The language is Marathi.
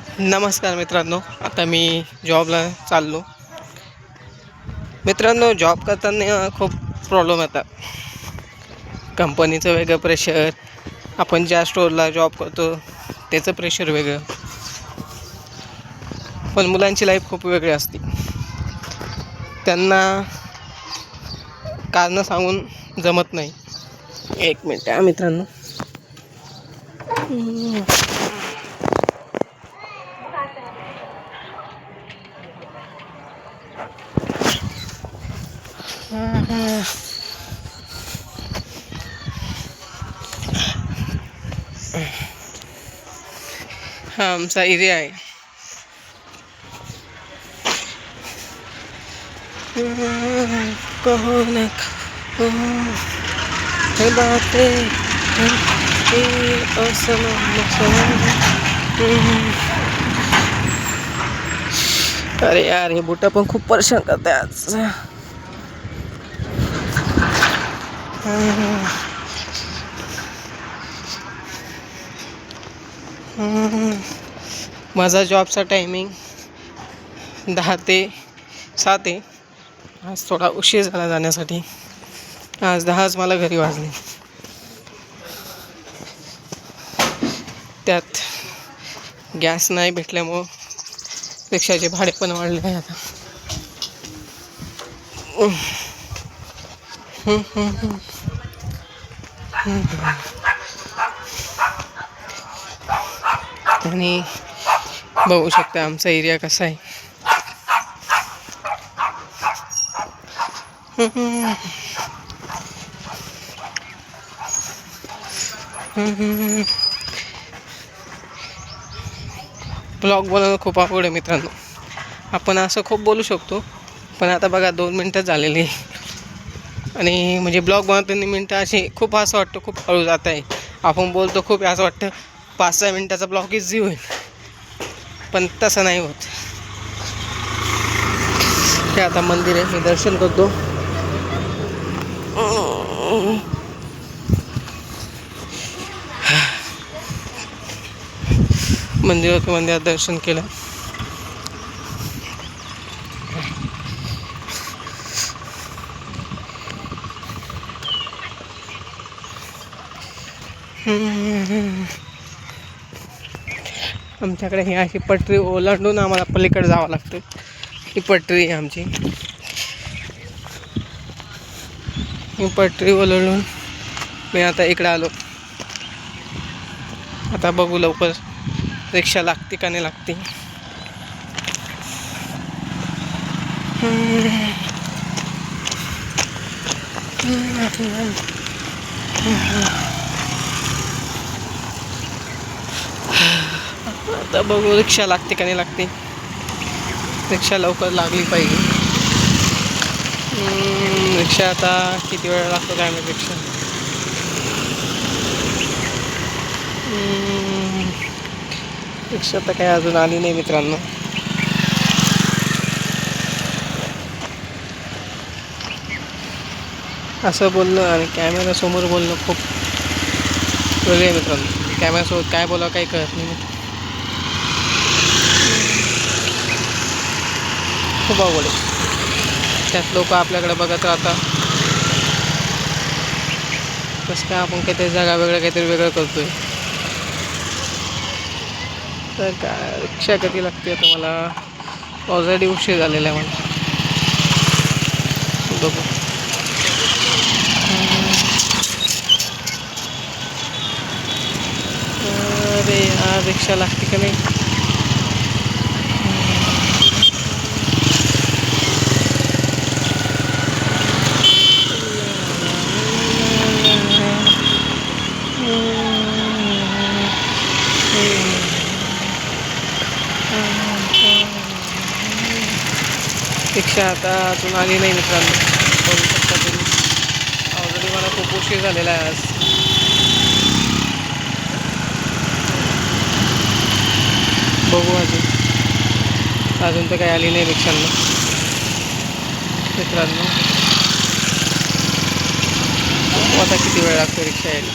नमस्कार मित्रांनो, आता मी जॉबला चाललो. मित्रांनो, जॉब करताना खूप प्रॉब्लेम येतात. कंपनीचं वेगळं प्रेशर, आपण ज्या स्टोअरला जॉब करतो त्याचं प्रेशर वेगळं. पण मुलांची लाईफ खूप वेगळी असते. त्यांना कारणं सांगून जमत नाही. एक मिनिट मित्रांनो. हा आमचा एरिया आहे. अरे यार, हे बुटा पण खूप परेशान करते आज. माझा जॉबचा टायमिंग 10 ते 7 आहे. आज थोडा उशीर झाला जाण्यासाठी. आज 10च मला घरी वाजले. त्यात गॅस नाही भेटल्यामुळं रिक्षाचे भाडे पण वाढले आहे आता. आणि बघू शकता आमचा एरिया कसा आहे. ब्लॉग बनवणं खूप आवड आहे मित्रांनो. आपण असं खूप बोलू शकतो, पण आता बघा 2 मिनटं झालेली आणि म्हणजे ब्लॉग बनवताना मिनटं अशी खूप असं वाटतं खूप हळू जात आहे. आपण बोलतो खूप असं वाटतं 5-6 मिनटाचा ब्लॉग इझी होईल, पण तसं नाही होत. हे आता मंदिर आहे, मी दर्शन करतो. मंदिरात दर्शन केलं. आमच्याकडे ही अशी पटरी ओलांडून आम्हाला पलीकडे जावं लागतं. ही पटरी आहे आमची. ही पटरी ओलांडून मी आता इकडे आलो. आता बघू लवकर रिक्षा लागते का नाही लागते. आता बघू रिक्षा लागते का नाही लागते. रिक्षा लवकर लागली पाहिजे. रिक्षा आता किती वेळ लागतो काय माहिती. रिक्षा तर काही अजून आली नाही मित्रांनो. असं बोलणं आणि कॅमेऱ्यासमोर बोलणं खूप वेगळे आहे मित्रांनो. कॅमेऱ्यासोबत काय बोलावं काही कळत नाही. खूप आवड आहे. त्यात लोक आपल्याकडे बघत राहतात. कसं काय आपण काहीतरी जागा काहीतरी वेगळं करतोय. तर काय रिक्षा कधी लागते आता. मला ऑलरेडी उशीर झालेला आहे. मला बघू. अरे यार, रिक्षा लागते का नाही. रिक्षा आता अजून आली नाही मित्रांनो. बघू शकता तुम्ही. ऑलरेडी मला खूप उशीर झालेला आहे आज. बघू अजून तर काही आली नाही रिक्षांना मित्रांनो. आता किती वेळ लागतो रिक्षा यायला.